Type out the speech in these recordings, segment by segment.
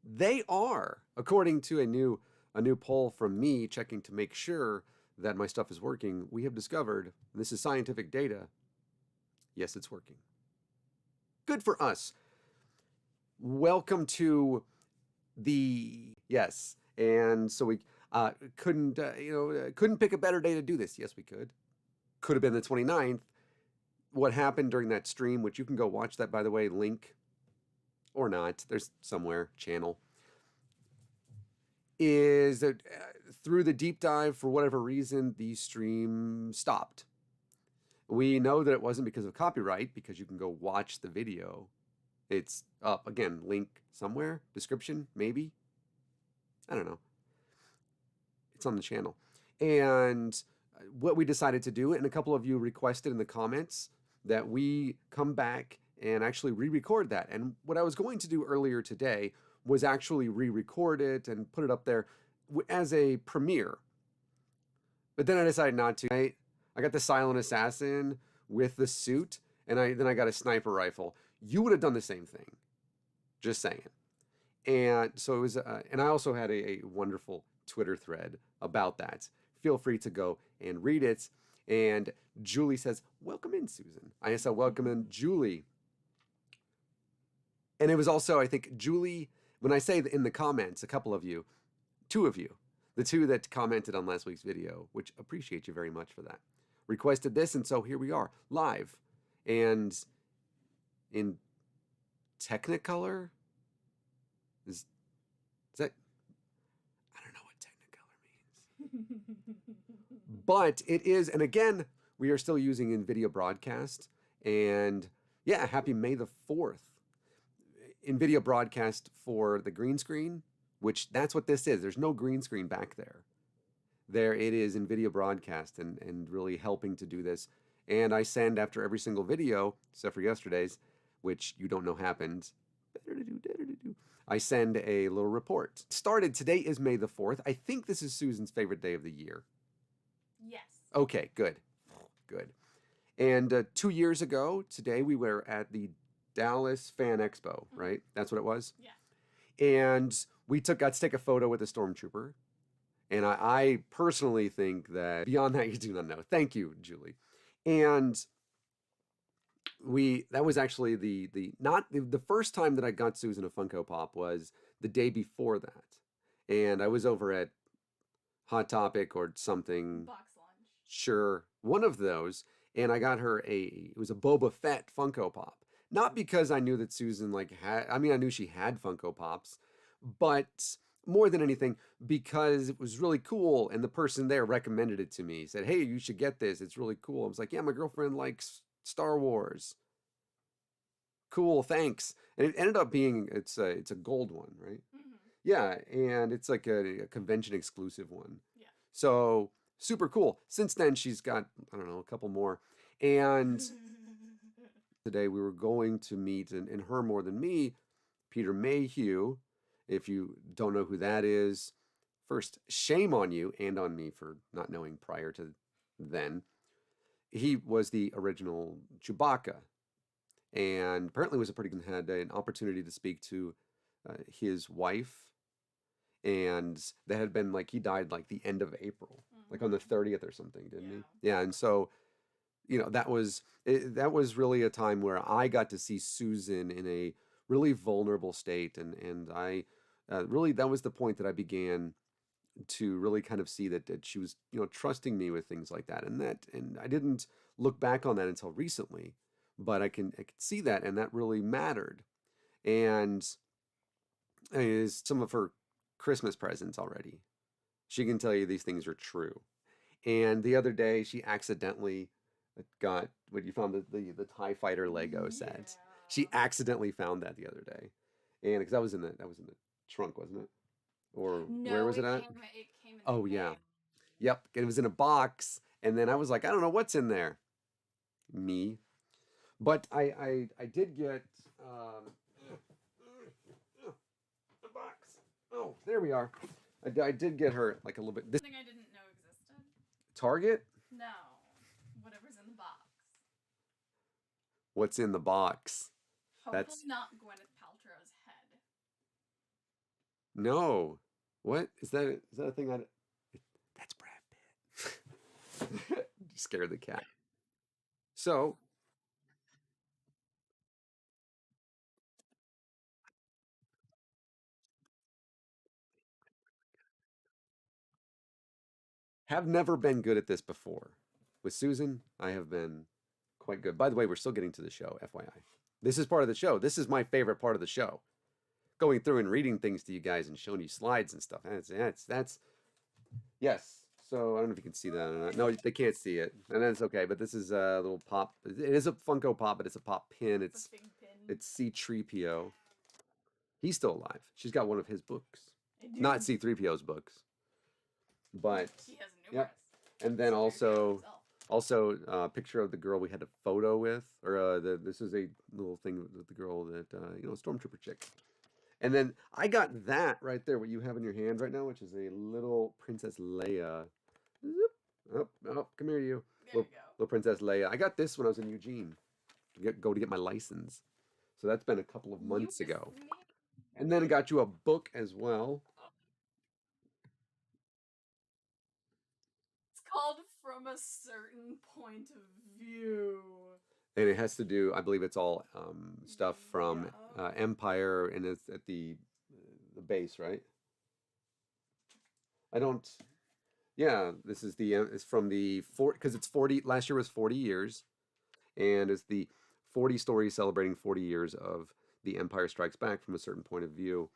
They are, according to a new poll from me checking to make sure that my stuff is working. We have discovered, this is scientific data, yes, it's working. Good for us. Welcome to the yes, and so we couldn't pick a better day to do this. Yes, we could. Could have been the 29th. What happened during that stream, which you can go watch that, by the way, link or not, there's somewhere, channel, is that through the deep dive, for whatever reason, the stream stopped. We know that it wasn't because of copyright, because you can go watch the video. It's up, again, link somewhere, description, maybe. I don't know. It's on the channel. And what we decided to do, and a couple of you requested in the comments that we come back and actually re-record that. And what I was going to do earlier today was actually re-record it and put it up there as a premiere. But then I decided not to. I got the Silent Assassin with the suit, and then I got a sniper rifle. You would have done the same thing. Just saying. And so it was, and I also had a wonderful Twitter thread about that. Feel free to go and read it. And Julie says, welcome in, Susan. I said, welcome in, Julie. And it was also, I think, Julie, when I say in the comments, a couple of you, two of you, the two that commented on last week's video, which appreciate you very much for that, requested this. And so here we are, live. And in Technicolor, is that, I don't know what Technicolor means. But it is, and again, we are still using NVIDIA Broadcast. And yeah, happy May the 4th. NVIDIA Broadcast for the green screen, which that's what this is. There's no green screen back there. There it is, NVIDIA Broadcast, and really helping to do this. And I send after every single video, except for yesterday's, which you don't know happened. I send a little report. Started, today is May the 4th. I think this is Susan's favorite day of the year. Yes. Okay, good. Good. And 2 years ago, today, we were at the Dallas Fan Expo, right? That's what it was? Yeah. And we got to take a photo with a stormtrooper. And I personally think that beyond that, you do not know. Thank you, Julie. And that was actually the first time that I got Susan a Funko Pop was the day before that. And I was over at Hot Topic or something. Box lunch. Sure, one of those. And I got her it was a Boba Fett Funko Pop. Not because I knew that Susan I knew she had Funko Pops, but more than anything, because it was really cool. And the person there recommended it to me, said, hey, you should get this. It's really cool. I was like, yeah, my girlfriend likes Star Wars. Cool, thanks. And it ended up being, it's a gold one, right? Mm-hmm. Yeah, and it's like a convention exclusive one. Yeah. So super cool. Since then, she's got, I don't know, a couple more. And today we were going to meet, and her more than me, Peter Mayhew. If you don't know who that is, first, shame on you and on me for not knowing prior to then. He was the original Chewbacca, and apparently was had an opportunity to speak to his wife, and that had been he died the end of April, on the 30th or something, didn't he? Yeah, and so that was really a time where I got to see Susan in a really vulnerable state, and I really, that was the point that I began to really kind of see that she was trusting me with things like that, and I didn't look back on that until recently, but I could see that, and that really mattered. And is some of her Christmas presents already. She can tell you these things are true. And the other day, she accidentally got when you found the TIE Fighter Lego set. Yeah. She accidentally found that the other day, and because that was in the trunk, wasn't it? Or No, where was it at? It came in the Oh yeah, mail. yep. It was in a box, and then I was like, I don't know what's in there. Me, but I did get a box. Oh, there we are. I did get her a little bit. This Something I didn't know existed. Target. No. Whatever's in the box. What's in the box? Hopefully That's not Gwyneth Paltrow's head. No. What is that? Is that a thing? That's Brad Pitt. Scared the cat. So have never been good at this before. With Susan, I have been quite good. By the way, we're still getting to the show, FYI. This is part of the show. This is my favorite part of the show. Going through and reading things to you guys and showing you slides and stuff. That's yes. So I don't know if you can see that or not. No, they can't see it, and that's okay. But this is a little pop. It is a Funko Pop, but it's a pop pin. It's a big pin. It's C-3PO. He's still alive. She's got one of his books, I do. not C-3PO's books, but He has numerous. yep. And then C-3PO also himself. a picture of the girl we had a photo with, or this is a little thing with the girl that stormtrooper chick. And then I got that right there, what you have in your hand right now, which is a little Princess Leia. Zoop. Oh, come here, you. There you go. Little Princess Leia. I got this when I was in Eugene to get my license. So that's been a couple of months ago. And then I got you a book as well. It's called From a Certain Point of View. And it has to do, I believe it's all stuff from Empire, and it's at the base, right? I don't. Yeah, this is it's from the because it's 40. Last year was 40 years, and it's the 40 stories celebrating 40 years of The Empire Strikes Back from a certain point of view,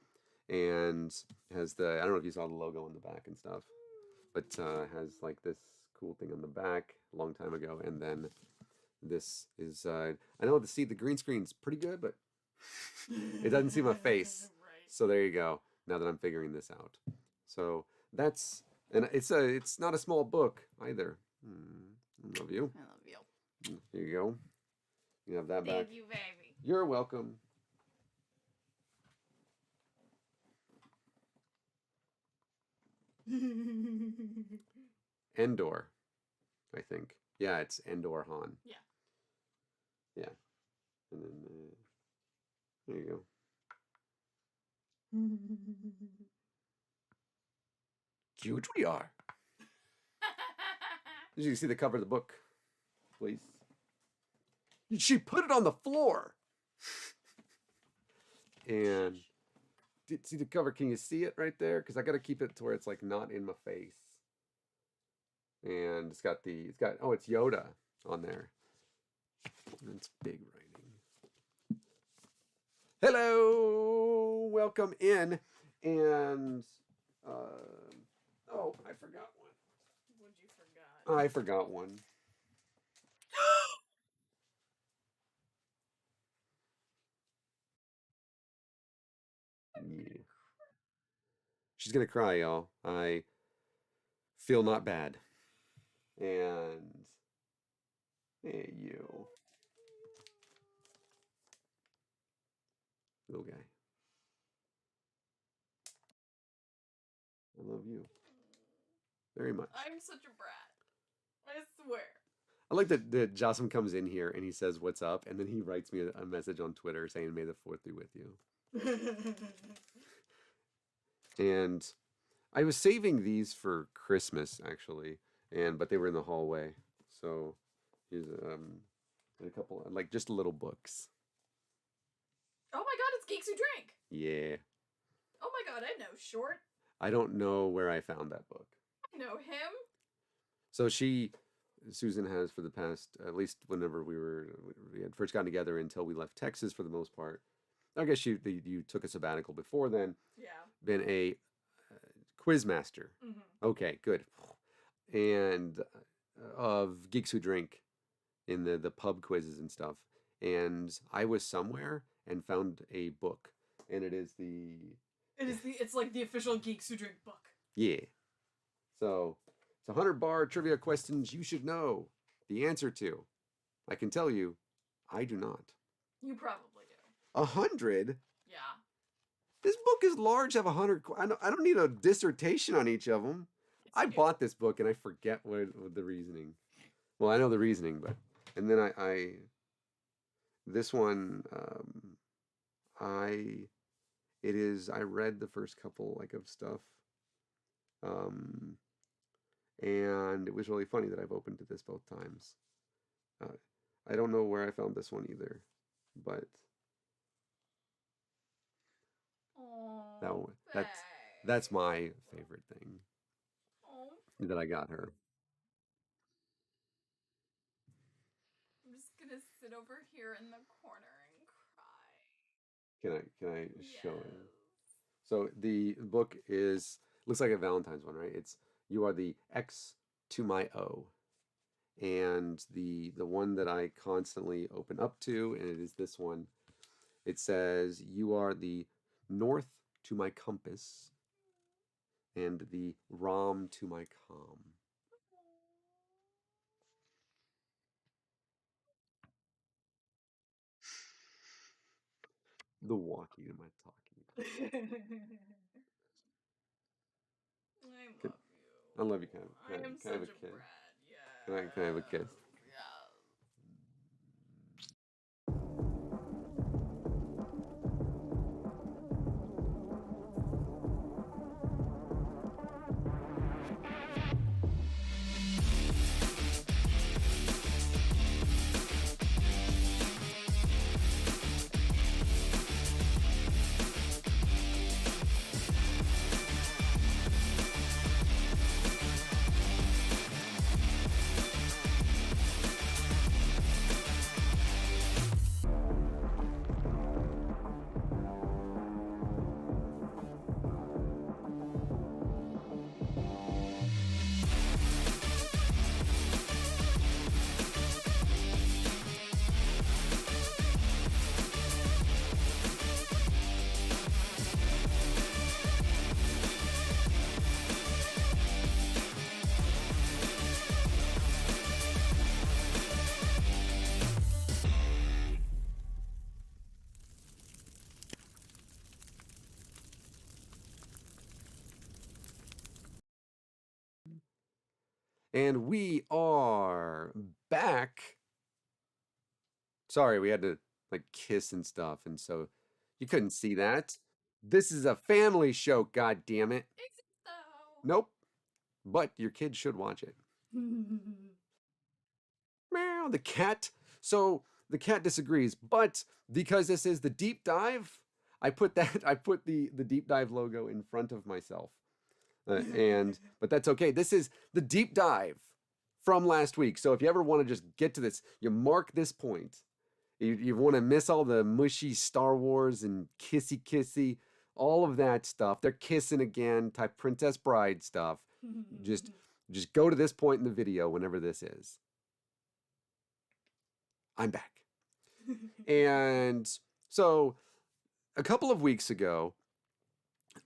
and has I don't know if you saw the logo on the back and stuff, but has like this cool thing on the back a long time ago, and then this is I know the green screen's pretty good, but it doesn't see my face. Right. So there you go. Now that I'm figuring this out, so that's and it's not a small book either. I love you. I love you. Here you go. You have that back. Thank you, baby. You're welcome. Endor, I think. Yeah, it's Endor Han. Yeah. Yeah. And then there you go. Huge we are. Did you see the cover of the book, please? She put it on the floor. And see the cover? Can you see it right there? Because I got to keep it to where it's like not in my face. And it's got it's Yoda on there. And it's big writing. Hello, welcome in. And oh, I forgot one. What'd you forgot? I forgot one. Yeah. She's gonna cry, y'all. I feel not bad. And hey, you little guy. I love you very much. I'm such a brat. I swear. I like that Jocelyn comes in here and he says, "What's up?" And then he writes me a message on Twitter saying, "May the fourth be with you." And I was saving these for Christmas actually, but they were in the hallway. So here's a couple like just little books. Oh my god, it's Geeks Who Drink. Yeah. Oh my god, I know Short. I don't know where I found that book. I know him. So Susan has for the past, at least whenever we had first gotten together until we left Texas for the most part. I guess you took a sabbatical before then. Yeah. Been a quiz master. Mm-hmm. Okay, good. And of Geeks Who Drink in the pub quizzes and stuff. And I was somewhere and found a book, and It's like the official Geeks Who Drink book. Yeah. So it's 100 bar trivia questions you should know the answer to. I can tell you, I do not. You probably do. 100? Yeah. This book is large. Have 100. I don't need a dissertation on each of them. I bought this book and I forget what the reasoning. Well, I know the reasoning, but and then I this one I It is. I read the first couple like of stuff, um, and it was really funny that I've opened to this both times. Uh, I don't know where I found this one either, but that Oh, one, that's babe. my favorite thing Oh, that I got her. I'm just gonna sit over here in the corner and cry. Can I show it? Yes. So the book is looks like a Valentine's one, right? It's you are the X to my O. And the one that I constantly open up to, and it is this one. It says, "You are the north to my compass, and the Ram to my calm." The walking to my talking. I Can, love I love you. you. I am Can I have a such a kiss? brat. Can I have a kiss? Yes. Yes. And we are back. Sorry, we had to like kiss and stuff, and so you couldn't see that. This is a family show, god damn it. Exit though. Nope. But your kids should watch it. Meow, the cat. So the cat disagrees, but because this is the deep dive, I put the deep dive logo in front of myself. And but that's okay. This is the deep dive from last week. So if you ever want to just get to this, you mark this point. You want to miss all the mushy Star Wars and kissy kissy, all of that stuff. They're kissing again, type Princess Bride stuff. Just just go to this point in the video whenever this is. I'm back. And so a couple of weeks ago,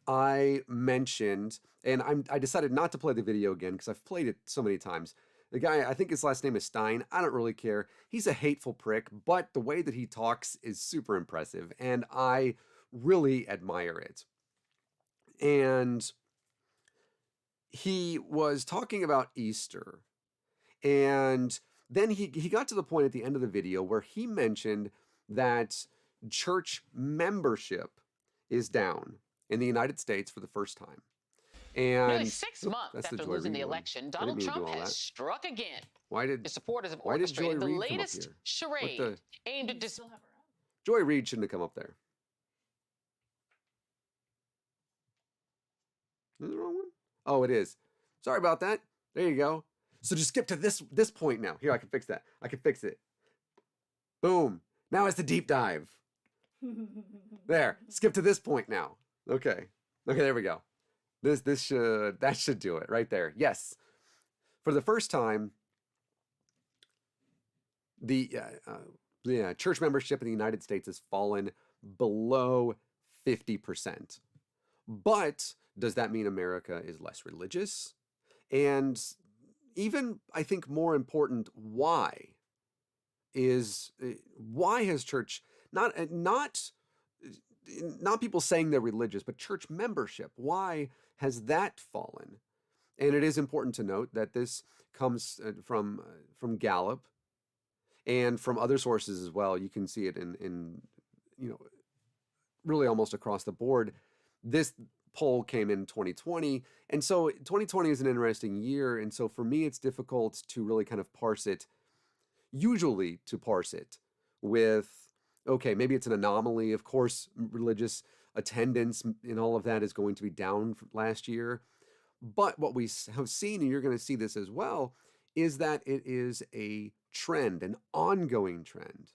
I mentioned, and I decided not to play the video again because I've played it so many times. The guy, I think his last name is Stein. I don't really care. He's a hateful prick, but the way that he talks is super impressive, and I really admire it. And he was talking about Easter, and then he got to the point at the end of the video where he mentioned that church membership is down in the United States for the first time. Nearly And 6 months that's the after Joy losing the Reid one. election, I didn't Donald mean to do Trump all has that. struck again. Why did His supporters have Joy orchestrated the Reid come up latest here? What charade the aimed at You still have her up. Joy Reid shouldn't have come up there. Is it the wrong one? Oh, it is. Sorry about that. There you go. So just skip to this point now. Here, I can fix that. I can fix it. Boom. Now it's the deep dive. There. Skip to this point now. Okay. Okay, there we go. That should do it right there. Yes. For the first time, the church membership in the United States has fallen below 50%. But does that mean America is less religious? And even, I think, more important, why has church not people saying they're religious, but church membership? Why has that fallen? And it is important to note that this comes from Gallup and from other sources as well. You can see it in really almost across the board. This poll came in 2020. And so 2020 is an interesting year. And so for me, it's difficult to really kind of parse it, usually to parse it with, okay, maybe it's an anomaly. Of course, religious attendance and all of that is going to be down last year. But what we have seen, and you're going to see this as well, is that it is a trend, an ongoing trend.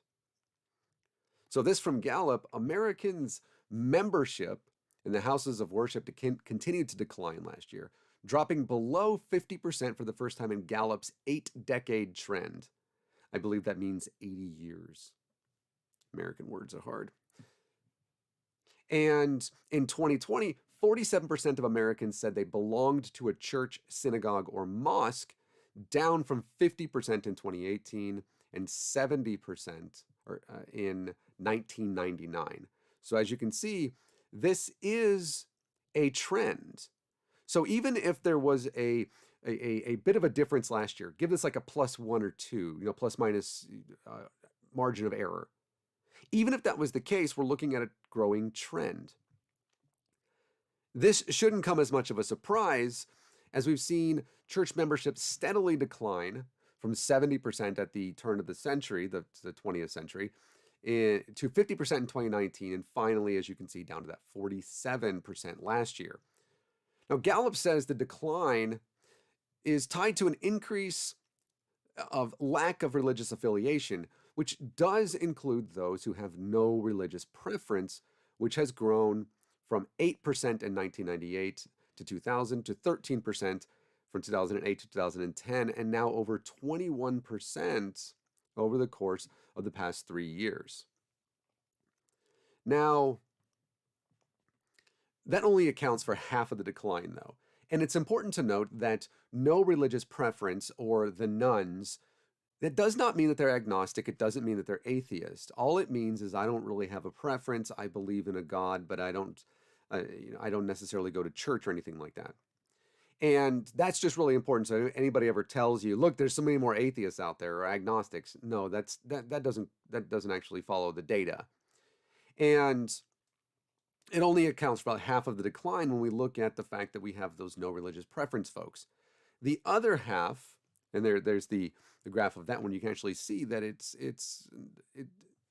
So this from Gallup, Americans' membership in the houses of worship continued to decline last year, dropping below 50% for the first time in Gallup's 8-decade trend. I believe that means 80 years. American words are hard. And in 2020, 47% of Americans said they belonged to a church, synagogue, or mosque, down from 50% in 2018 and 70% in 1999. So as you can see, this is a trend. So even if there was a bit of a difference last year, give this like a +1 or 2, plus minus margin of error. Even if that was the case, we're looking at a growing trend. This shouldn't come as much of a surprise, as we've seen church membership steadily decline from 70% at the turn of the century, the 20th century, to 50% in 2019, and finally, as you can see, down to that 47% last year. Now, Gallup says the decline is tied to an increase of lack of religious affiliation, which does include those who have no religious preference, which has grown from 8% in 1998 to 2000 to 13% from 2008 to 2010, and now over 21% over the course of the past 3 years. Now, that only accounts for half of the decline, though. And it's important to note that no religious preference, or the nones, that does not mean that they're agnostic. It doesn't mean that they're atheist. All it means is I don't really have a preference. I believe in a God, but I don't necessarily go to church or anything like that. And that's just really important. So anybody ever tells you, look, there's so many more atheists out there or agnostics, no, that doesn't actually follow the data. And it only accounts for about half of the decline when we look at the fact that we have those no religious preference folks. The other half, and there's the graph of that one, you can actually see that it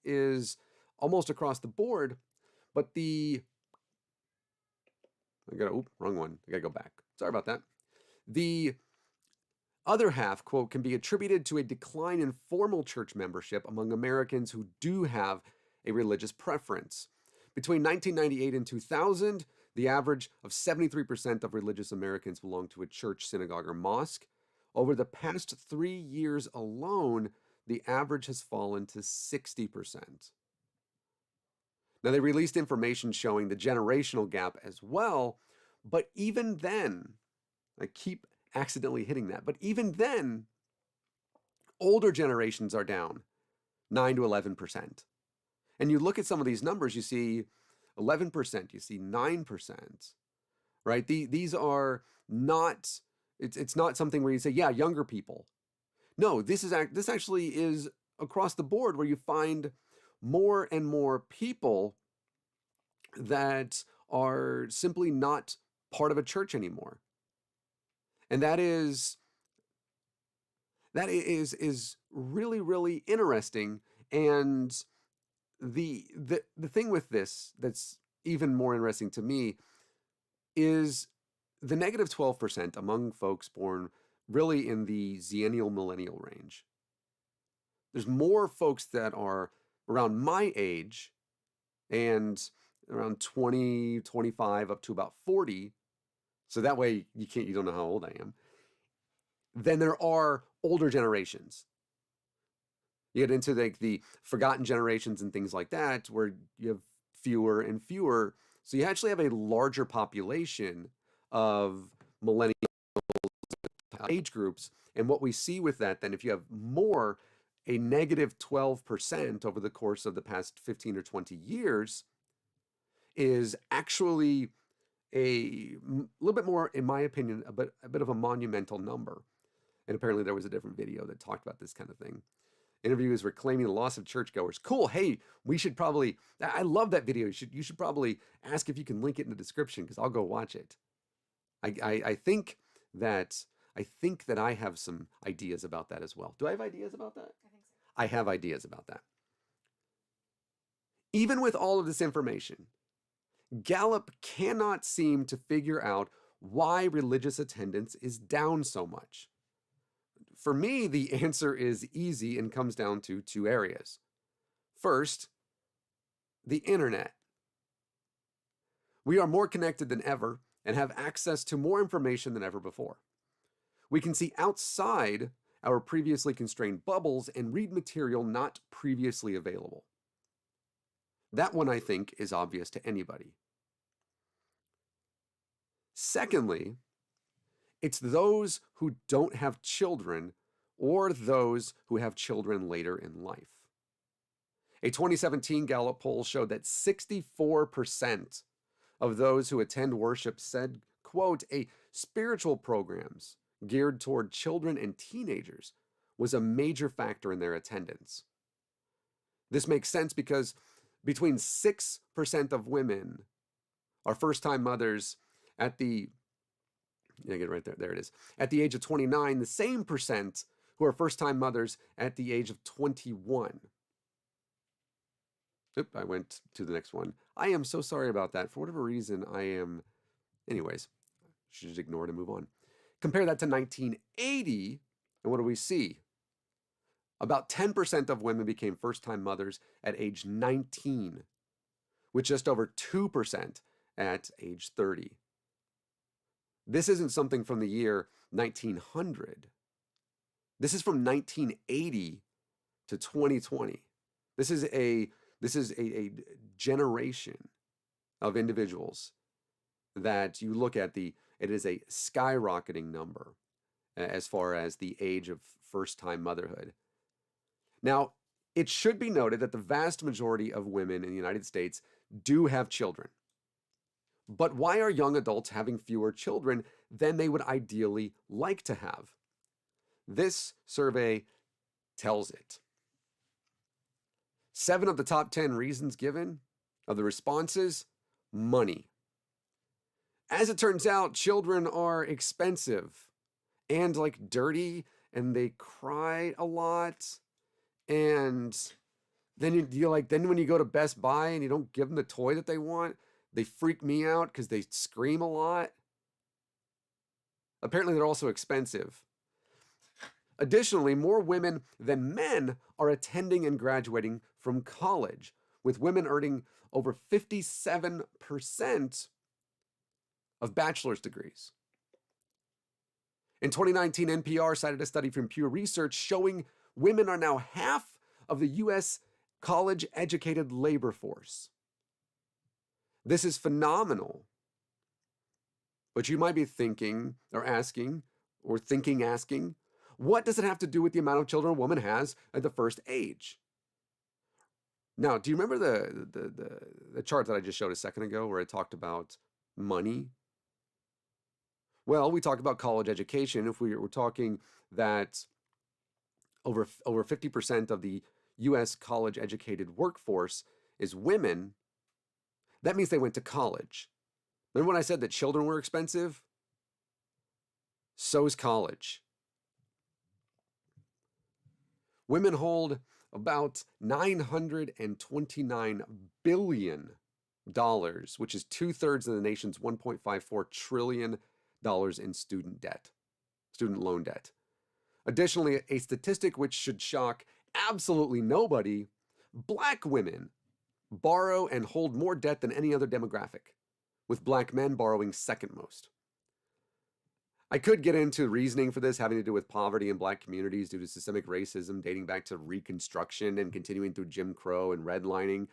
is almost across the board, but wrong one. I gotta go back. Sorry about that. The other half, quote, can be attributed to a decline in formal church membership among Americans who do have a religious preference. Between 1998 and 2000, the average of 73% of religious Americans belonged to a church, synagogue, or mosque. Over the past 3 years alone, the average has fallen to 60%. Now, they released information showing the generational gap as well, but even then, I keep accidentally hitting that, but even then, older generations are down 9 to 11%. And you look at some of these numbers, you see 11%, you see 9%, right? These are not, it's not something where you say, yeah, younger people. No, this actually is across the board where you find more and more people that are simply not part of a church anymore. And that is really, really interesting. And the thing with this that's even more interesting to me is the negative 12% among folks born really in the Xennial millennial range. There's more folks that are around my age and around 20, 25 up to about 40. So that way you don't know how old I am. Then there are older generations. You get into the forgotten generations and things like that, where you have fewer and fewer. So you actually have a larger population of millennial age groups. And what we see with that, then, if you have more, a negative 12% over the course of the past 15 or 20 years, is actually a little bit more, in my opinion, a bit of a monumental number. And apparently there was a different video that talked about this kind of thing. Interviewers were claiming the loss of churchgoers. Cool. Hey, we should probably. I love that video. You should probably ask if you can link it in the description because I'll go watch it. I think that I have some ideas about that as well. Do I have ideas about that? I think so. I have ideas about that. Even with all of this information, Gallup cannot seem to figure out why religious attendance is down so much. For me, the answer is easy and comes down to two areas. First, the internet. We are more connected than ever and have access to more information than ever before. We can see outside our previously constrained bubbles and read material not previously available. That one, I think, is obvious to anybody. Secondly, it's those who don't have children or those who have children later in life. A 2017 Gallup poll showed that 64% of those who attend worship said, quote, a spiritual programs geared toward children and teenagers was a major factor in their attendance. This makes sense because between 6% of women are first-time mothers at the, get it right there, there it is, at the age of 29, the same percent who are first-time mothers at the age of 21. Oop, I went to the next one. I am so sorry about that. For whatever reason, anyways, should just ignore it and move on. Compare that to 1980, and what do we see? About 10% of women became first-time mothers at age 19, with just over 2% at age 30. This isn't something from the year 1900. This is from 1980 to 2020. This is a generation of individuals that you look at it is a skyrocketing number as far as the age of first-time motherhood. Now, it should be noted that the vast majority of women in the United States do have children. But why are young adults having fewer children than they would ideally like to have? This survey tells it. 7 of the top 10 reasons given of the responses, money. As it turns out, children are expensive and like dirty, and they cry a lot. And then then when you go to Best Buy and you don't give them the toy that they want, they freak me out because they scream a lot. Apparently, they're also expensive. Additionally, more women than men are attending and graduating from college, with women earning over 57% of bachelor's degrees. In 2019, NPR cited a study from Pew Research showing women are now half of the U.S. college-educated labor force. This is phenomenal. But you might be thinking or asking, what does it have to do with the amount of children a woman has at the first age? Now, do you remember the chart that I just showed a second ago where I talked about money? Well, we talked about college education. If we're talking that over 50% of the U.S. college-educated workforce is women, that means they went to college. Remember when I said that children were expensive? So is college. Women hold about $929 billion, which is 2/3 of the nation's $1.54 trillion in student loan debt. Additionally, a statistic which should shock absolutely nobody, Black women borrow and hold more debt than any other demographic, with Black men borrowing second most. I could get into reasoning for this having to do with poverty in Black communities due to systemic racism dating back to Reconstruction and continuing through Jim Crow and redlining,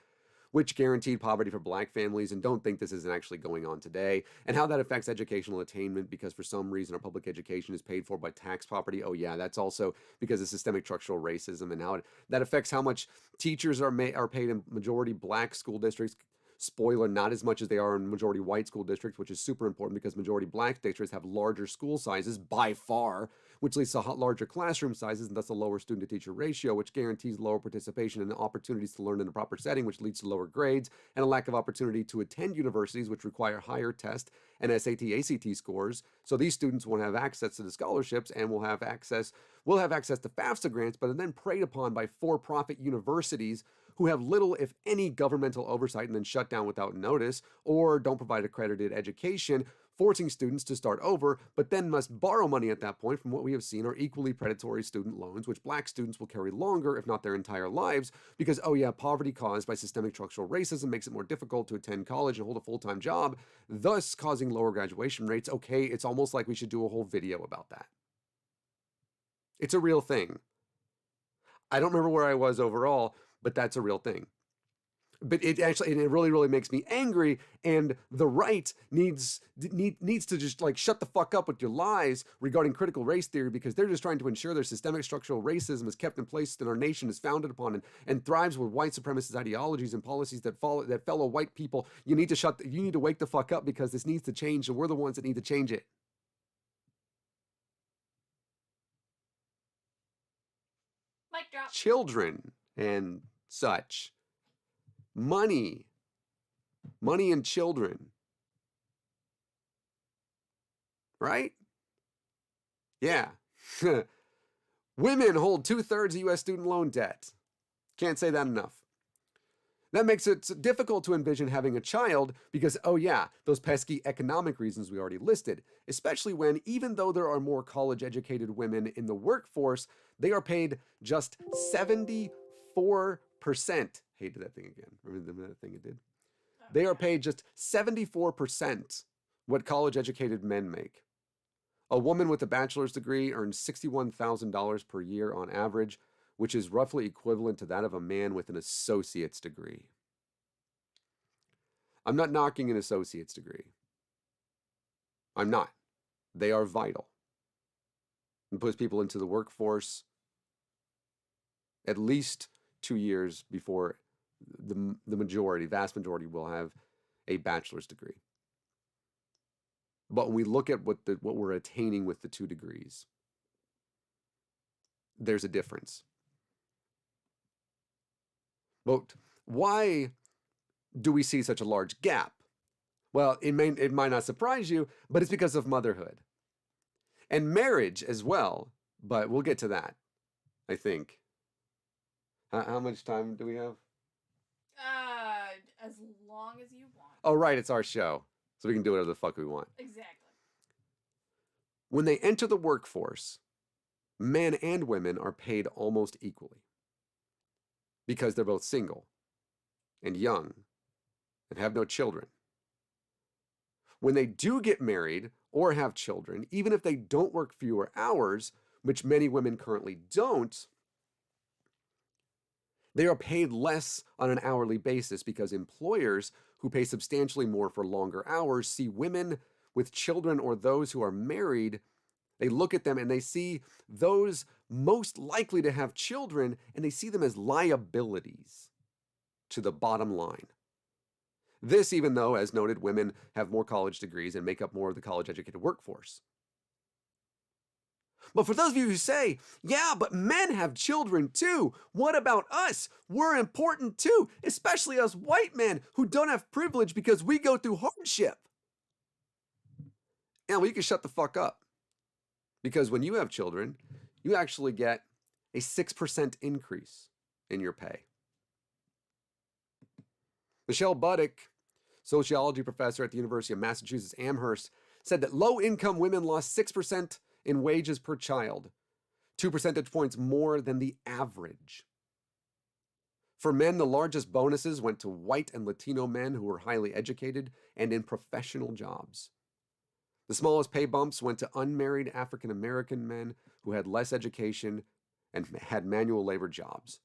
which guaranteed poverty for Black families and don't think this isn't actually going on today, and how that affects educational attainment because for some reason our public education is paid for by tax property. Oh yeah, that's also because of systemic structural racism and how that affects how much teachers are paid in majority Black school districts. Spoiler, not as much as they are in majority white school districts, which is super important because majority Black districts have larger school sizes by far, which leads to larger classroom sizes and thus a lower student-to-teacher ratio, which guarantees lower participation and opportunities to learn in a proper setting, which leads to lower grades and a lack of opportunity to attend universities, which require higher test and SAT, ACT scores. So these students won't have access to the scholarships and will have access to FAFSA grants, but are then preyed upon by for-profit universities who have little, if any, governmental oversight and then shut down without notice, or don't provide accredited education, forcing students to start over, but then must borrow money at that point. From what we have seen are equally predatory student loans, which black students will carry longer, if not their entire lives, because, oh yeah, poverty caused by systemic structural racism makes it more difficult to attend college and hold a full-time job, thus causing lower graduation rates. Okay, it's almost like we should do a whole video about that. It's a real thing. I don't remember where I was overall, but that's a real thing. But it really makes me angry, and the right needs to just like shut the fuck up with your lies regarding critical race theory, because they're just trying to ensure their systemic structural racism is kept in place and our nation is founded upon and thrives with white supremacist ideologies and policies that fellow white people. You need to wake the fuck up, because this needs to change, and we're the ones that need to change it. Mic drop. Children and such. Money and children, right? Yeah. Women hold 2/3 of U.S. student loan debt. Can't say that enough. That makes it difficult to envision having a child because, oh yeah, those pesky economic reasons we already listed, especially when, even though there are more college-educated women in the workforce, they are paid just 74%. Hated that thing again. Remember that thing it did? They are paid just 74% what college-educated men make. A woman with a bachelor's degree earns $61,000 per year on average, which is roughly equivalent to that of a man with an associate's degree. I'm not knocking an associate's degree. I'm not. They are vital. And puts people into the workforce at least 2 years before the vast majority will have a bachelor's degree. But when we look at what we're attaining with the 2 degrees, there's a difference. But why do we see such a large gap? Well, it might not surprise you, but it's because of motherhood and marriage as well. But we'll get to that, I think. How much time do we have? As long as you want. Oh, right, it's our show, so we can do whatever the fuck we want. Exactly. When they enter the workforce, men and women are paid almost equally because they're both single and young and have no children. When they do get married or have children, even if they don't work fewer hours, which many women currently don't, they are paid less on an hourly basis because employers who pay substantially more for longer hours see women with children or those who are married. They look at them and they see those most likely to have children, and they see them as liabilities to the bottom line. This, even though, as noted, women have more college degrees and make up more of the college-educated workforce. But for those of you who say, yeah, but men have children too, what about us? We're important too, especially us white men who don't have privilege because we go through hardship. And well, you can shut the fuck up. Because when you have children, you actually get a 6% increase in your pay. Michelle Buddick, sociology professor at the University of Massachusetts Amherst, said that low-income women lost 6% in wages per child, 2 percentage points more than the average. For men, the largest bonuses went to white and Latino men who were highly educated and in professional jobs. The smallest pay bumps went to unmarried African American men who had less education and had manual labor jobs.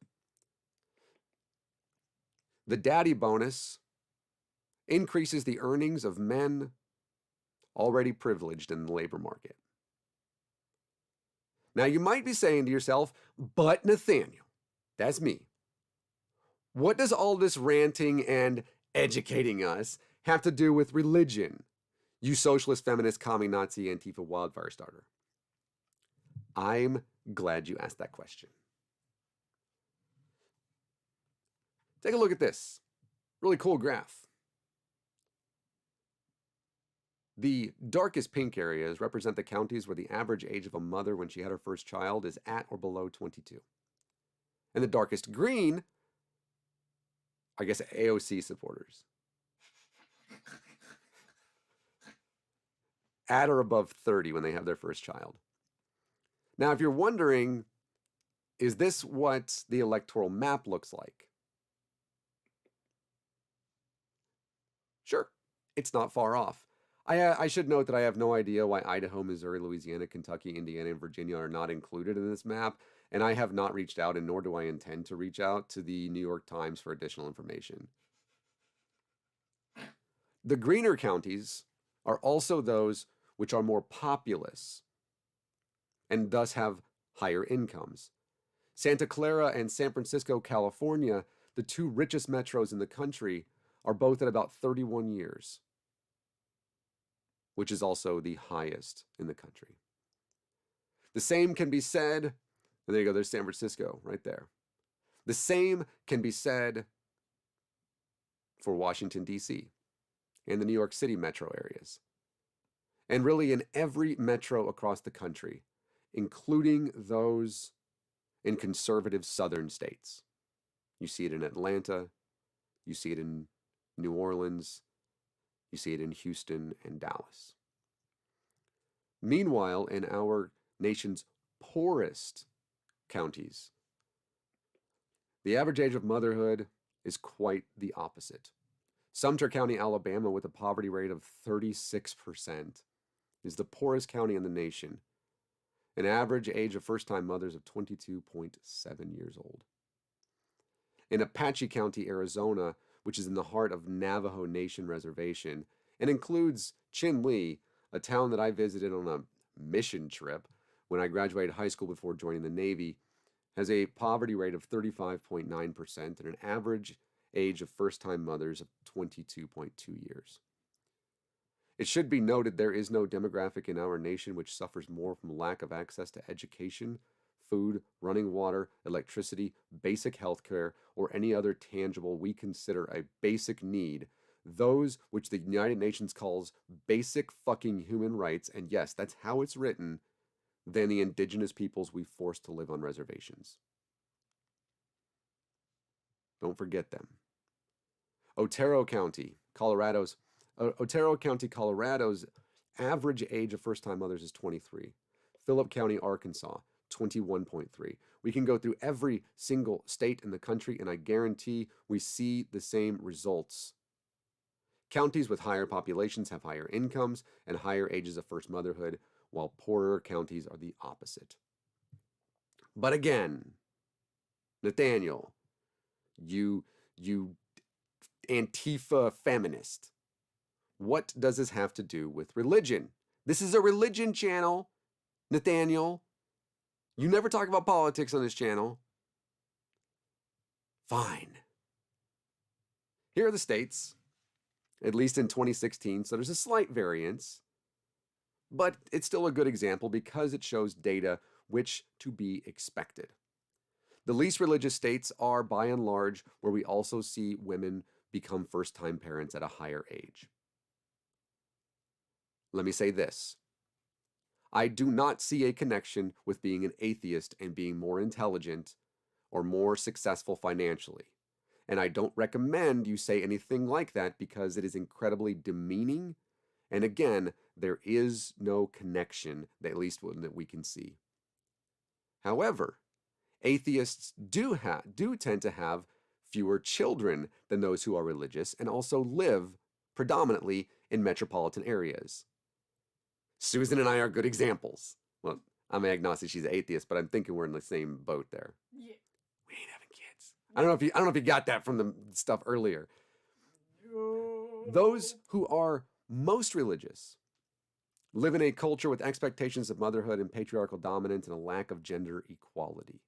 The daddy bonus increases the earnings of men already privileged in the labor market. Now, you might be saying to yourself, but Nathaniel, that's me. What does all this ranting and educating us have to do with religion, you socialist, feminist, commie, Nazi, Antifa, wildfire starter? I'm glad you asked that question. Take a look at this. Really cool graph. The darkest pink areas represent the counties where the average age of a mother when she had her first child is at or below 22. And the darkest green, I guess, AOC supporters. At or above 30 when they have their first child. Now, if you're wondering, is this what the electoral map looks like? Sure, it's not far off. I should note that I have no idea why Idaho, Missouri, Louisiana, Kentucky, Indiana, and Virginia are not included in this map, and I have not reached out, and nor do I intend to reach out to the New York Times for additional information. The greener counties are also those which are more populous and thus have higher incomes. Santa Clara and San Francisco, California, the two richest metros in the country, are both at about 31 years, which is also the highest in the country. The same can be said, and there you go, there's San Francisco right there. The same can be said for Washington, D.C. and the New York City metro areas. And really in every metro across the country, including those in conservative southern states. You see it in Atlanta, you see it in New Orleans, you see it in Houston and Dallas. Meanwhile, in our nation's poorest counties, the average age of motherhood is quite the opposite. Sumter County, Alabama, with a poverty rate of 36%, is the poorest county in the nation. An average age of first-time mothers of 22.7 years old. In Apache County, Arizona, which is in the heart of Navajo Nation Reservation, and includes Chinle, a town that I visited on a mission trip when I graduated high school before joining the Navy, has a poverty rate of 35.9% and an average age of first-time mothers of 22.2 years. It should be noted there is no demographic in our nation which suffers more from lack of access to education, food, running water, electricity, basic health care, or any other tangible we consider a basic need, those which the United Nations calls basic fucking human rights, and yes, that's how it's written, than the indigenous peoples we forced to live on reservations. Don't forget them. Otero County, Colorado's average age of first-time mothers is 23. Phillip County, Arkansas, 21.3. We can go through every single state in the country, and I guarantee we see the same results. Counties with higher populations have higher incomes and higher ages of first motherhood, while poorer counties are the opposite. But again, Nathaniel, you Antifa feminist, what does this have to do with religion? This is a religion channel, Nathaniel. You never talk about politics on this channel. Fine. Here are the states, at least in 2016, so there's a slight variance, but it's still a good example because it shows data which to be expected. The least religious states are, by and large, where we also see women become first-time parents at a higher age. Let me say this. I do not see a connection with being an atheist and being more intelligent or more successful financially. And I don't recommend you say anything like that because it is incredibly demeaning. And again, there is no connection, at least one that we can see. However, atheists do tend to have fewer children than those who are religious and also live predominantly in metropolitan areas. Susan and I are good examples. Well, I'm agnostic, she's an atheist, but I'm thinking we're in the same boat there. Yeah. We ain't having kids. I don't know if you got that from the stuff earlier. Those who are most religious live in a culture with expectations of motherhood and patriarchal dominance and a lack of gender equality.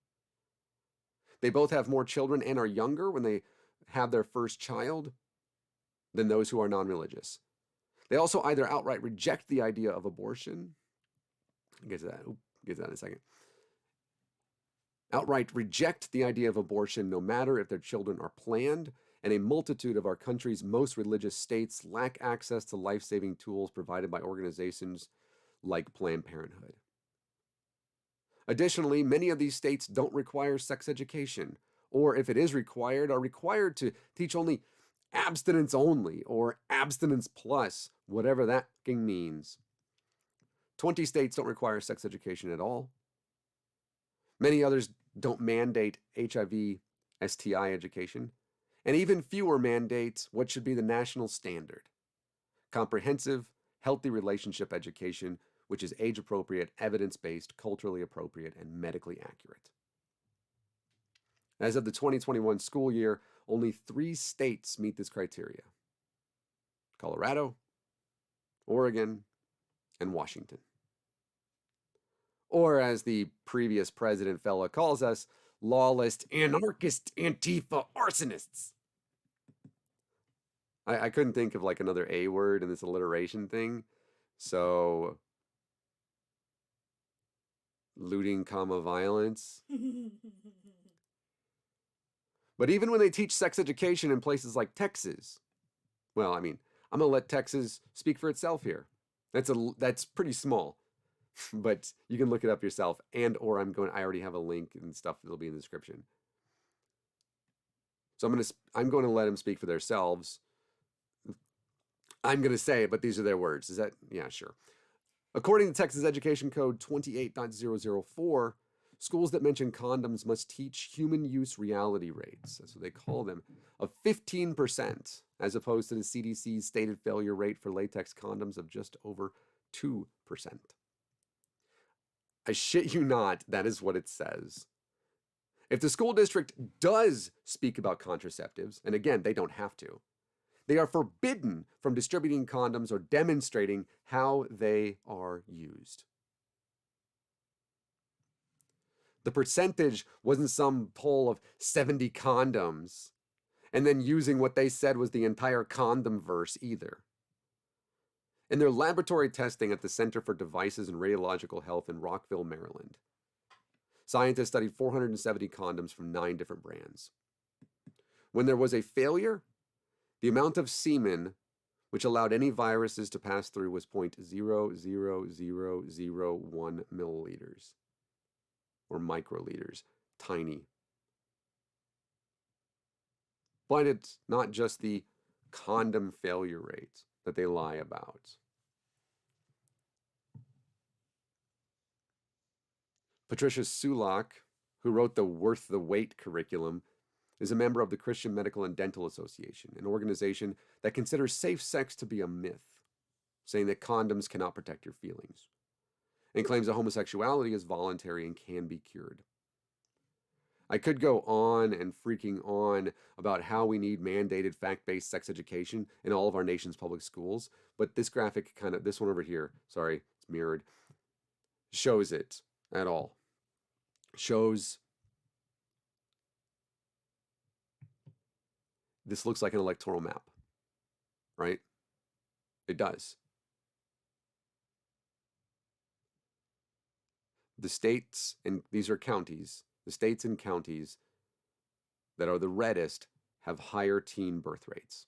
They both have more children and are younger when they have their first child than those who are non-religious. They also either outright reject the idea of abortion. I guess that get to that in a second. Outright reject the idea of abortion no matter if their children are planned, and a multitude of our country's most religious states lack access to life-saving tools provided by organizations like Planned Parenthood. Additionally, many of these states don't require sex education, or if it is required, are required to teach only abstinence only or abstinence plus, whatever that fucking means. 20 states don't require sex education at all. Many others don't mandate HIV, STI education, and even fewer mandate what should be the national standard: comprehensive, healthy relationship education, which is age-appropriate, evidence-based, culturally appropriate, and medically accurate. As of the 2021 school year, only 3 states meet this criteria: Colorado, Oregon, and Washington. Or as the previous president fella calls us, lawless, anarchist, Antifa arsonists. I couldn't think of like another A word in this alliteration thing. So, looting, violence. But even when they teach sex education in places like Texas, well, I mean, I'm going to let Texas speak for itself here. That's pretty small. But you can look it up yourself, and or I already have a link and stuff that'll be in the description. So I'm going to let them speak for themselves. I'm going to say it, but these are their words. Is that, yeah, sure. According to Texas Education Code 28.004, schools that mention condoms must teach human use reality rates, that's what they call them, of 15%, as opposed to the CDC's stated failure rate for latex condoms of just over 2%. I shit you not, that is what it says. If the school district does speak about contraceptives, and again, they don't have to, they are forbidden from distributing condoms or demonstrating how they are used. The percentage wasn't some poll of 70 condoms and then using what they said was the entire condom verse either. In their laboratory testing at the Center for Devices and Radiological Health in Rockville, Maryland, scientists studied 470 condoms from 9 different brands. When there was a failure, the amount of semen which allowed any viruses to pass through was 0.00001 milliliters, or microliters, tiny. But it's not just the condom failure rate that they lie about. Patricia Sulak, who wrote the Worth the Wait curriculum, is a member of the Christian Medical and Dental Association, an organization that considers safe sex to be a myth, saying that condoms cannot protect your feelings, and claims that homosexuality is voluntary and can be cured. I could go on and freaking on about how we need mandated fact-based sex education in all of our nation's public schools, but this graphic this one over here, sorry, it's mirrored, shows it at all. Shows this looks like an electoral map, right? It does. The states, and these are counties, the states and counties that are the reddest have higher teen birth rates.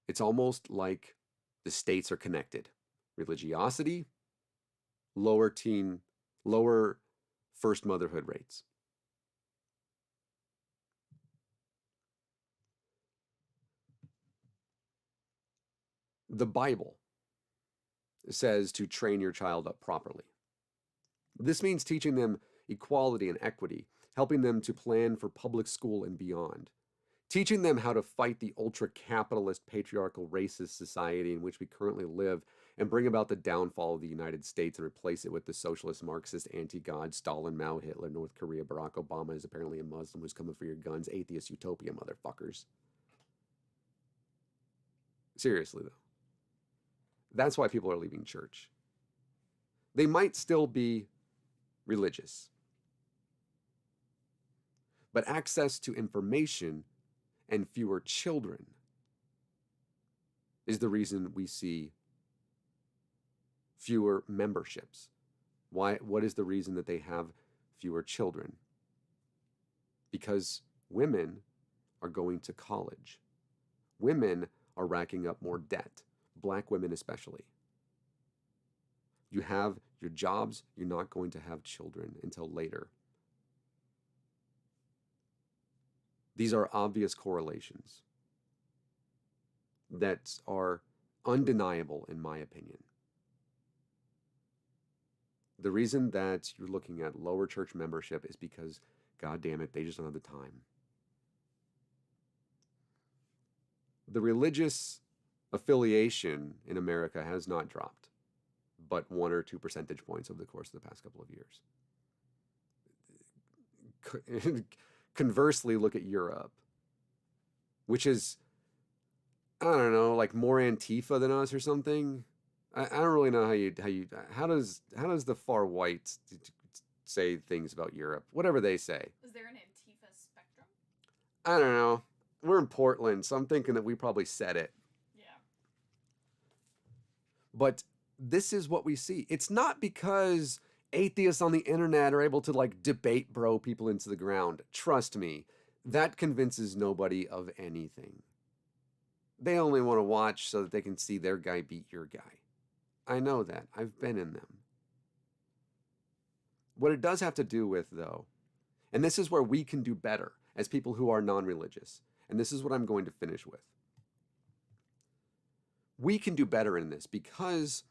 It's almost like the states are connected. Religiosity, lower first motherhood rates. The Bible says to train your child up properly. This means teaching them equality and equity, helping them to plan for public school and beyond, teaching them how to fight the ultra-capitalist, patriarchal, racist society in which we currently live and bring about the downfall of the United States and replace it with the socialist, Marxist, anti-God, Stalin, Mao, Hitler, North Korea, Barack Obama is apparently a Muslim who's coming for your guns, atheist utopia, motherfuckers. Seriously, though. That's why people are leaving church. They might still be religious, but access to information and fewer children is the reason we see fewer memberships? Why? What is the reason that they have fewer children? Because women are going to college. Women are racking up more debt, black women especially. You have your jobs, you're not going to have children until later. These are obvious correlations that are undeniable, in my opinion. The reason that you're looking at lower church membership is because, God damn it, they just don't have the time. The religious affiliation in America has not dropped, but 1 or 2 percentage points over the course of the past couple of years. Conversely, look at Europe, which is, I don't know, like more Antifa than us or something. I don't really know how does the far white say things about Europe, whatever they say. Is there an Antifa spectrum? I don't know. We're in Portland, so I'm thinking that we probably said it. Yeah. But this is what we see. It's not because atheists on the internet are able to like debate bro people into the ground. Trust me, that convinces nobody of anything. They only want to watch so that they can see their guy beat your guy. I know that. I've been in them. What it does have to do with, though, and this is where we can do better as people who are non-religious, and this is what I'm going to finish with. We can do better in this because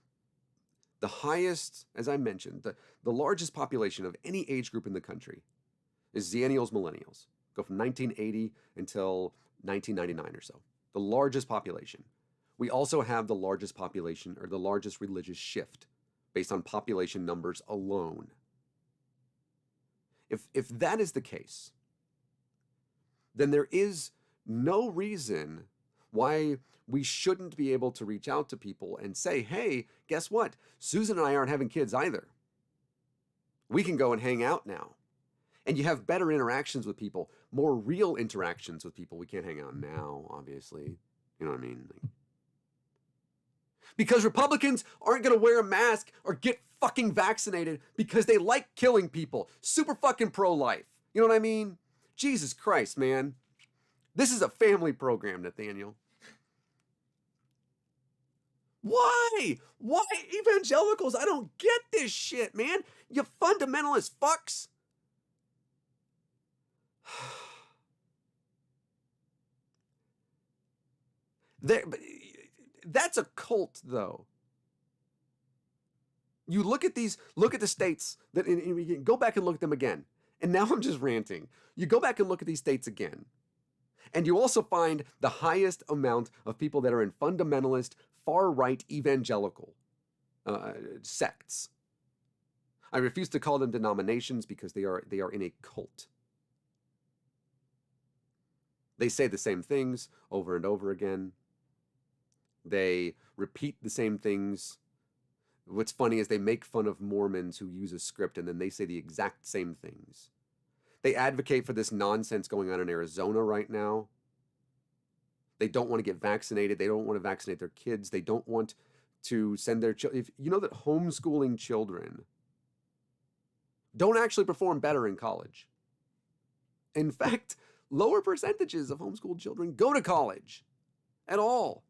the highest, as I mentioned, the largest population of any age group in the country is Xennials, Millennials. Go from 1980 until 1999 or so. The largest population. We also have the largest population or the largest religious shift based on population numbers alone. If that is the case, then there is no reason why we shouldn't be able to reach out to people and say, hey, guess what? Susan and I aren't having kids either. We can go and hang out now. And you have better interactions with people, more real interactions with people. We can't hang out now, obviously. You know what I mean? Because Republicans aren't going to wear a mask or get fucking vaccinated because they like killing people. Super fucking pro-life. You know what I mean? Jesus Christ, man. This is a family program, Nathaniel. Why? Why evangelicals? I don't get this shit, man. You fundamentalist fucks. That's a cult, though. You look at the states that, and you can go back and look at them again. And now I'm just ranting. You go back and look at these states again. And you also find the highest amount of people that are in fundamentalist, far-right evangelical sects. I refuse to call them denominations because they are in a cult. They say the same things over and over again. They repeat the same things. What's funny is they make fun of Mormons who use a script and then they say the exact same things. They advocate for this nonsense going on in Arizona right now. They don't want to get vaccinated. They don't want to vaccinate their kids. They don't want to send their children. You know that homeschooling children don't actually perform better in college. In fact, lower percentages of homeschooled children go to college at all.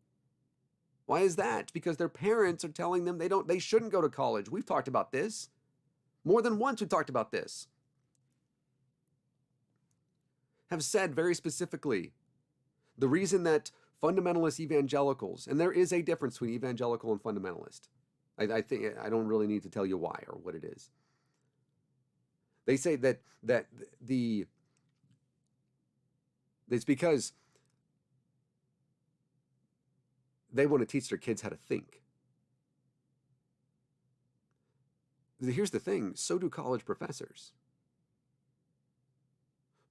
Why is that? Because their parents are telling them they shouldn't go to college. We've talked about this. More than once we've talked about this. Have said very specifically the reason that fundamentalist evangelicals, and there is a difference between evangelical and fundamentalist. I think I don't really need to tell you why or what it is. They say that it's because they want to teach their kids how to think. Here's the thing, so do college professors.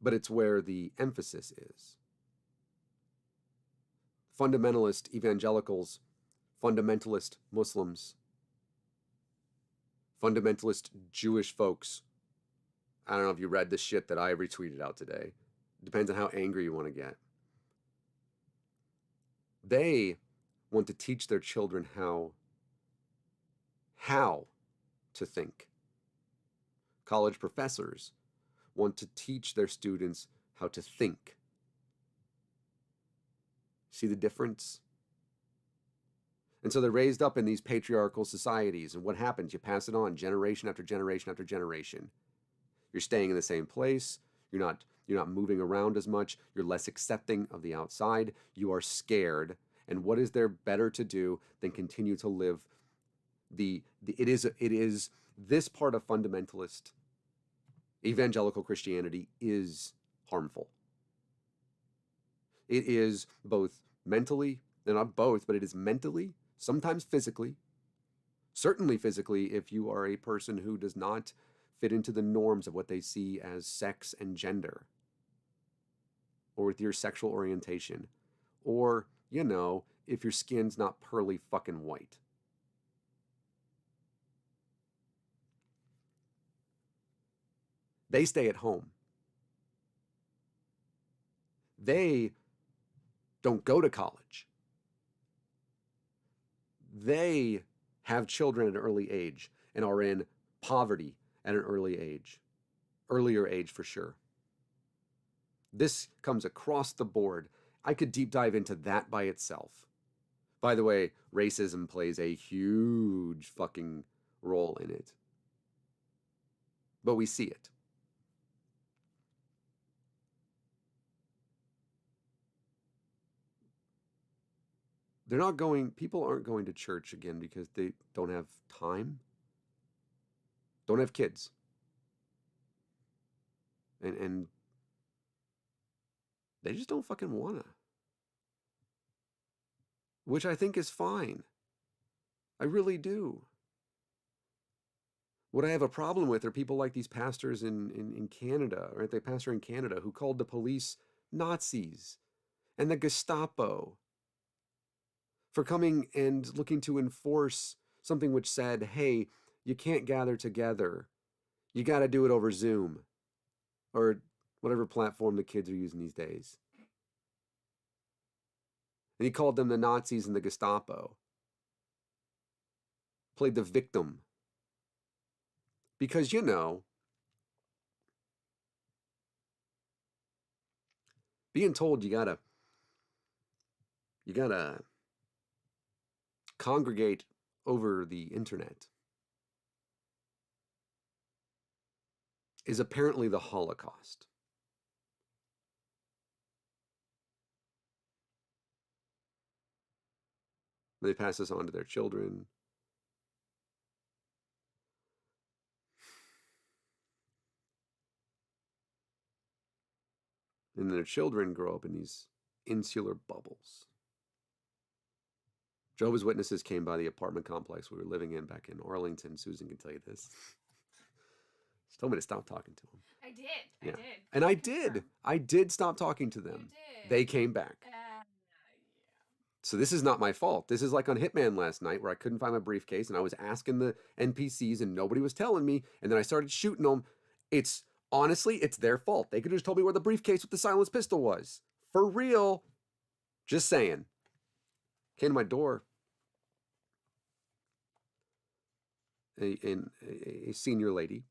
But it's where the emphasis is. Fundamentalist evangelicals, fundamentalist Muslims, fundamentalist Jewish folks. I don't know if you read the shit that I retweeted out today. Depends on how angry you want to get. They want to teach their children how to think. College professors want to teach their students how to think. See the difference? And so they're raised up in these patriarchal societies, and what happens? You pass it on generation after generation after generation. You're staying in the same place. You're not moving around as much. You're less accepting of the outside. You are scared. And what is there better to do than continue to live it is this part of fundamentalist evangelical Christianity is harmful. It is both mentally, and not both, but it is mentally, sometimes physically, certainly physically, if you are a person who does not fit into the norms of what they see as sex and gender, or with your sexual orientation, or, if your skin's not pearly fucking white. They stay at home. They don't go to college. They have children at an early age and are in poverty at an earlier age for sure. This comes across the board. I could deep dive into that by itself. By the way, racism plays a huge fucking role in it. But we see it. People aren't going to church again because they don't have time, don't have kids. And they just don't fucking wanna. Which I think is fine. I really do. What I have a problem with are people like these pastors in Canada, or the pastor in Canada who called the police Nazis and the Gestapo for coming and looking to enforce something which said, hey, you can't gather together. You got to do it over Zoom or whatever platform the kids are using these days. And he called them the Nazis and the Gestapo. Played the victim. Because, being told you gotta congregate over the internet is apparently the Holocaust. They pass this on to their children. And their children grow up in these insular bubbles. Jehovah's Witnesses came by the apartment complex we were living in back in Arlington. Susan can tell you this. She told me to stop talking to them. I did. Yeah. I did. And I did. I did stop talking to them. You did. They came back. Yeah. So this is not my fault. This is like on Hitman last night where I couldn't find my briefcase and I was asking the NPCs and nobody was telling me. And then I started shooting them. Honestly, it's their fault. They could have just told me where the briefcase with the silenced pistol was. For real. Just saying. Came to my door. A senior lady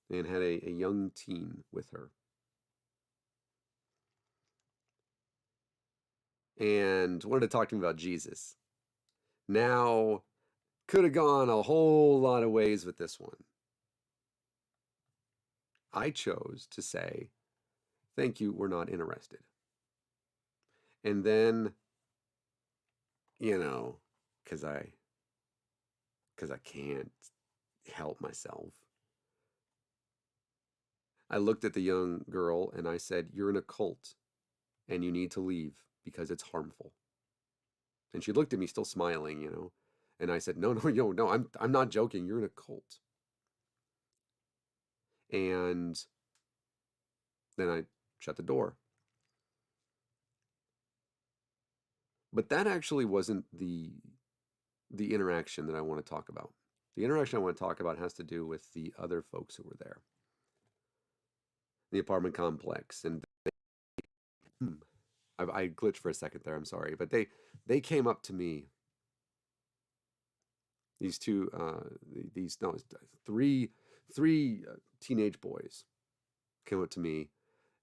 and had a young teen with her. And wanted to talk to me about Jesus. Now, could have gone a whole lot of ways with this one. I chose to say, thank you, we're not interested. And then, because I can't help myself, I looked at the young girl and I said, you're in a cult and you need to leave because it's harmful. And she looked at me still smiling, and I said, no, I'm not joking. You're in a cult. And then I shut the door. But that actually wasn't the interaction that I want to talk about. The interaction I want to talk about has to do with the other folks who were there. The apartment complex. And I glitched for a second there, I'm sorry. But they came up to me These two, these no, three teenage boys came up to me,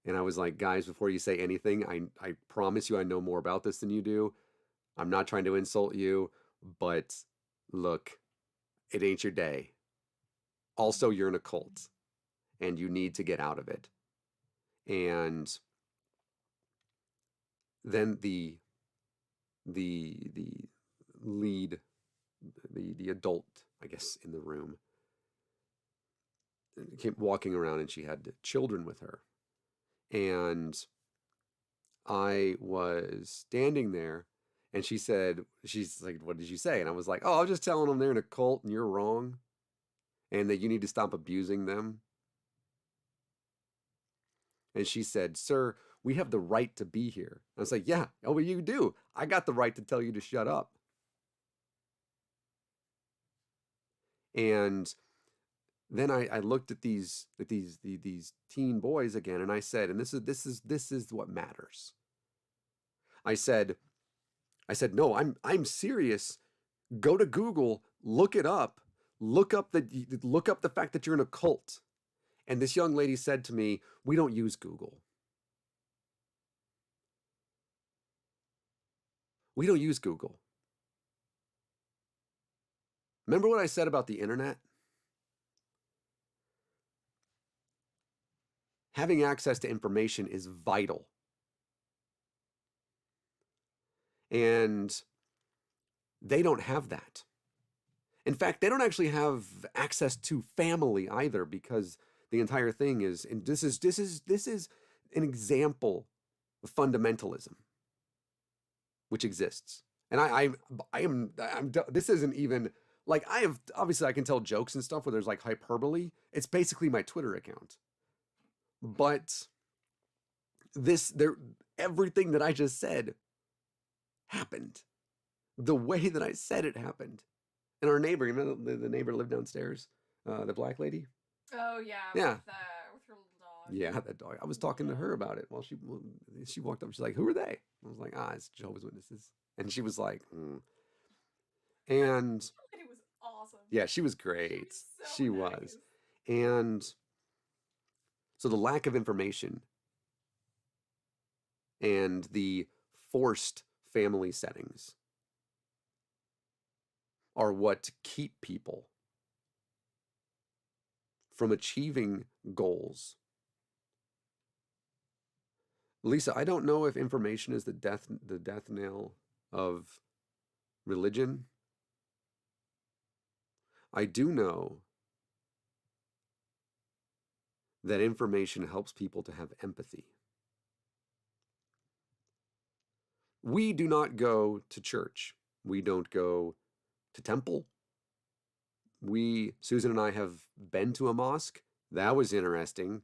and I was like, guys, before you say anything, I promise you I know more about this than you do. I'm not trying to insult you, but look, it ain't your day. Also, you're in a cult, and you need to get out of it. And then the lead, the adult, I guess, in the room came walking around, and she had children with her. And I was standing there, and she's like, what did you say? And I was like, oh, I was just telling them they're in a cult and you're wrong, and that you need to stop abusing them. And she said, sir, we have the right to be here. I was like, yeah, oh, well, you do. I got the right to tell you to shut up. And then I looked at these teen boys again, and I said, and this is what matters. I said, no, I'm serious. Go to Google, look it up, look up the fact that you're in a cult. And this young lady said to me, we don't use Google. We don't use Google. Remember what I said about the internet? Having access to information is vital. And they don't have that. In fact, they don't actually have access to family either, because the entire thing is, and this is an example of fundamentalism, which exists. And this isn't even like, obviously I can tell jokes and stuff where there's like hyperbole. It's basically my Twitter account. But everything that I just said happened the way that I said it happened. And our neighbor, you know, the neighbor lived downstairs, the black lady. Oh yeah. Yeah. With your little dog. Yeah, that dog. I was talking to her about it while she walked up. She's like, "Who are they?" I was like, "It's Jehovah's Witnesses." And she was like, And It was awesome. yeah, she was great. She was so nice. And so the lack of information and the forced family settings are what keep people from achieving goals. Lisa, I don't know if information is the death knell of religion. I do know that information helps people to have empathy. We do not go to church. We don't go to temple. Susan and I have been to a mosque. That was interesting.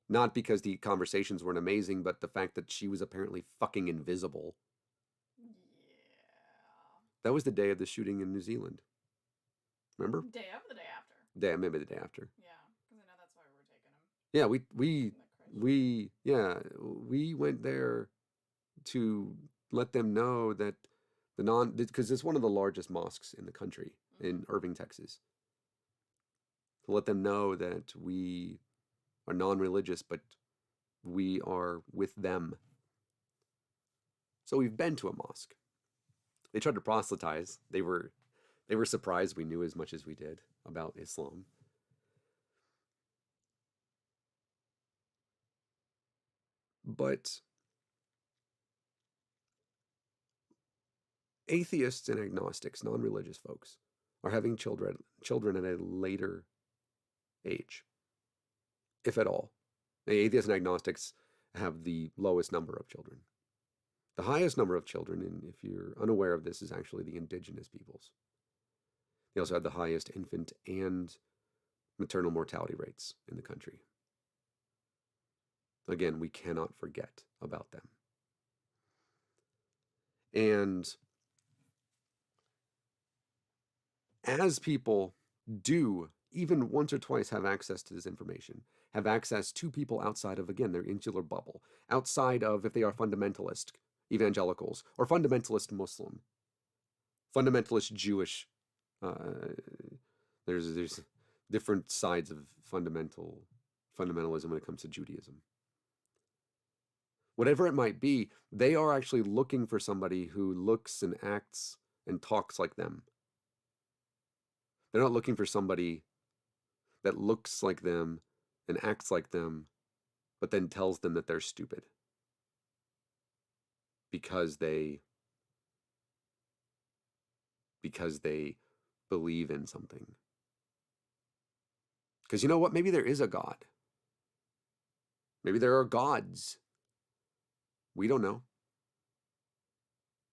Not because the conversations weren't amazing, but the fact that she was apparently fucking invisible. Yeah. That was the day of the shooting in New Zealand. Remember? Day of or the day after? Maybe the day after. Yeah, because I know that's why we were taking him. Yeah, we went there to let them know that because it's one of the largest mosques in the country, in Irving, Texas. To let them know that we are non-religious, but we are with them. So we've been to a mosque. They tried to proselytize. They were surprised we knew as much as we did about Islam. But atheists and agnostics, non-religious folks, are having children at a later age, if at all. The atheists and agnostics have the lowest number of children. The highest number of children, and if you're unaware of this, is actually the indigenous peoples. They also have the highest infant and maternal mortality rates in the country. Again, we cannot forget about them. And as people do, even once or twice, have access to this information, have access to people outside of, again, their insular bubble, outside of, if they are fundamentalist evangelicals or fundamentalist Muslim, fundamentalist Jewish Uh, there's different sides of fundamentalism when it comes to Judaism. Whatever it might be, they are actually looking for somebody who looks and acts and talks like them. They're not looking for somebody that looks like them and acts like them, but then tells them that they're stupid because they believe in something. Because you know what? Maybe there is a God. Maybe there are gods. We don't know.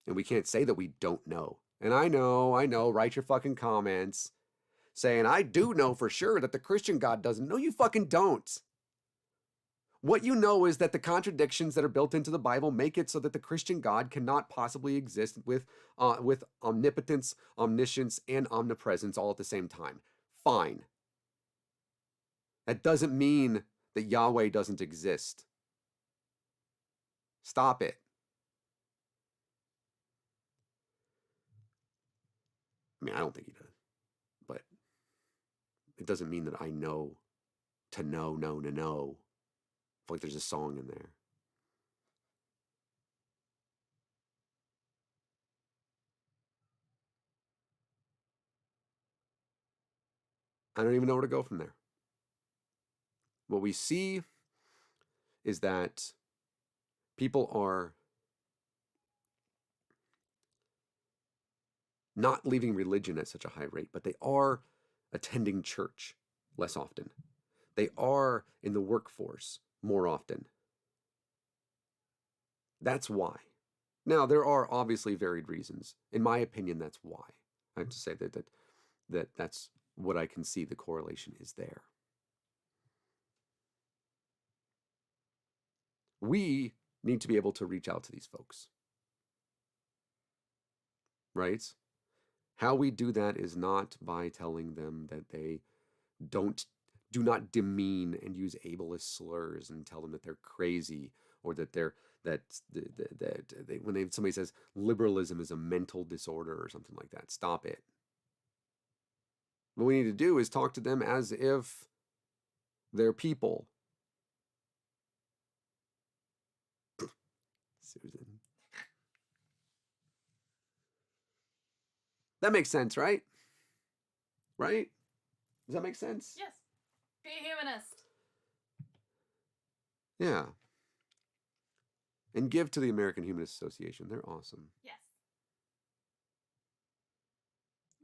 And we can't say that we don't know. And I know, write your fucking comments saying, I do know for sure that the Christian God doesn't. No, you fucking don't. What you know is that the contradictions that are built into the Bible make it so that the Christian God cannot possibly exist with omnipotence, omniscience, and omnipresence all at the same time. Fine. That doesn't mean that Yahweh doesn't exist. Stop it. I mean, I don't think he does, but it doesn't mean that I know to know. I feel like there's a song in there. I don't even know where to go from there. What we see is that people are not leaving religion at such a high rate, but they are attending church less often. They are in the workforce more often. That's why. Now, there are obviously varied reasons. In my opinion, that's why. I have to say that's what I can see the correlation is there. We need to be able to reach out to these folks. Right? How we do that is not by telling them that they do not demean and use ableist slurs and tell them that they're crazy or that when somebody says liberalism is a mental disorder or something like that. Stop it. What we need to do is talk to them as if they're people. Susan. That makes sense, right? Right? Does that make sense? Yes. Be a humanist. Yeah. And give to the American Humanist Association. They're awesome. Yes.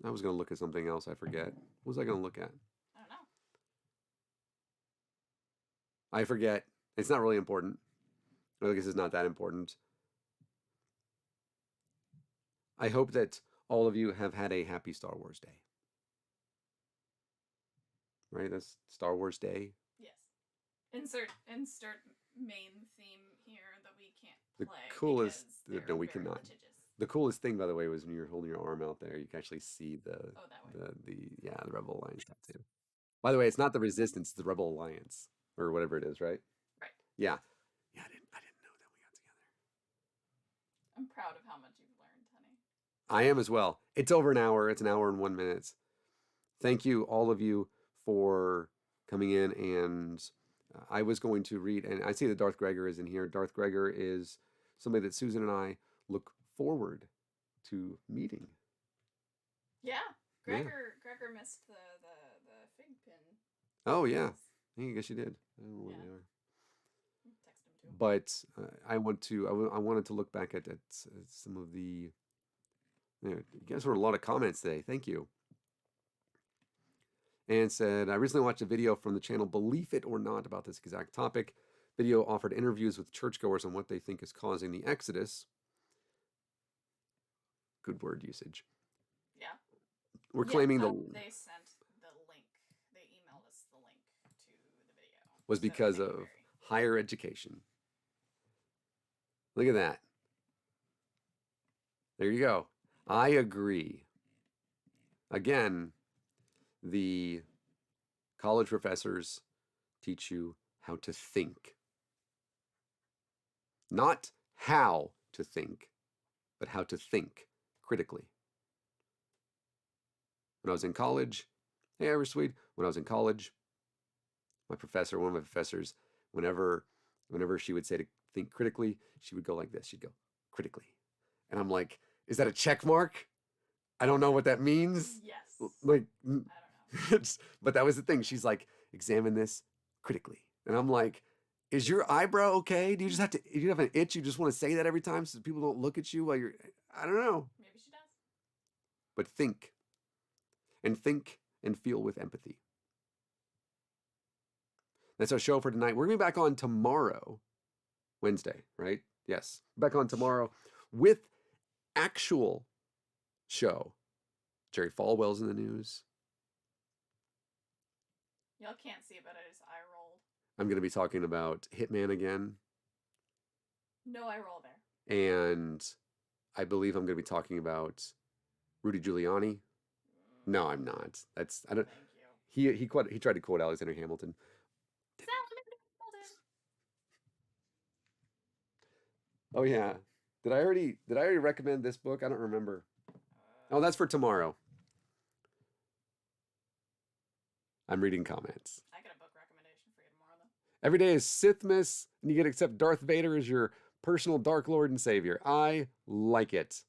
I was going to look at something else. I forget. What was I going to look at? I don't know. I forget. It's not really important. I guess it's not that important. I hope that all of you have had a happy Star Wars Day. Right? That's Star Wars Day. Yes. Insert main theme here that we can't The play. coolest. Because No, we very cannot. litigious. The coolest thing, by the way, was when you were holding your arm out there, you can actually see the Rebel Alliance tattoo. By the way, it's not the Resistance, it's the Rebel Alliance or whatever it is, right? Right. Yeah. Yeah, I didn't know that we got together. I'm proud of how much you've learned, honey. I am as well. It's over an hour. It's an hour and 1 minute. Thank you, all of you, for coming in. And I was going to read, and I see that Darth Gregor is in here. Darth Gregor is somebody that Susan and I look forward to meeting. Yeah. Gregor missed the fig pin. Oh, yeah. I guess you did. I don't know where they are. Text him too. But I wanted to look back at some of the. You guys wrote a lot of comments today. Thank you. And said, I recently watched a video from the channel Believe It or Not about this exact topic. Video offered interviews with churchgoers on what they think is causing the Exodus. Good word usage. Yeah. We're claiming they sent the link. They emailed us the link to the video. Was because of higher education. Look at that. There you go. I agree. Again, the college professors teach you how to think. Not how to think, but how to think critically. when I was in college, hey, Irish Swede, when I was in college, one of my professors, whenever she would say to think critically, she would go like this. She'd go, critically. And I'm like, is that a check mark? I don't know what that means. Yes. Like, I don't know. but that was the thing. She's like, examine this critically. And I'm like, is your eyebrow okay? Do you just have to, you have an itch? You just want to say that every time so people don't look at you while you're, I don't know. Maybe she does. But think and feel with empathy. That's our show for tonight. We're going to be back on tomorrow, Wednesday, right? Yes. Back on tomorrow with actual show. Jerry Falwell's in the news. Y'all can't see it, but I just eye rolled. I'm going to be talking about Hitman again. No eye roll there. And I believe I'm going to be talking about Rudy Giuliani. No, I'm not. That's, I don't, Thank you. he tried to quote Alexander Hamilton. Oh yeah. Did I already recommend this book? I don't remember. Oh, that's for tomorrow. I'm reading comments. I got a book recommendation for you tomorrow, though. Every day is Sithmas, and you get to accept Darth Vader as your personal Dark Lord and Savior. I like it.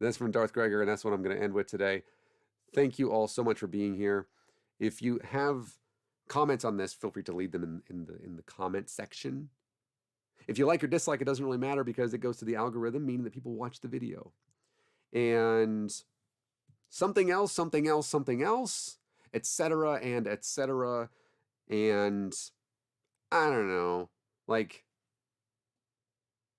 That's from Darth Gregor, and that's what I'm going to end with today. Thank you all so much for being here. If you have comments on this, feel free to leave them in the comment section. If you like or dislike, it doesn't really matter because it goes to the algorithm, meaning that people watch the video. And something else, etc. and etc. And I don't know, like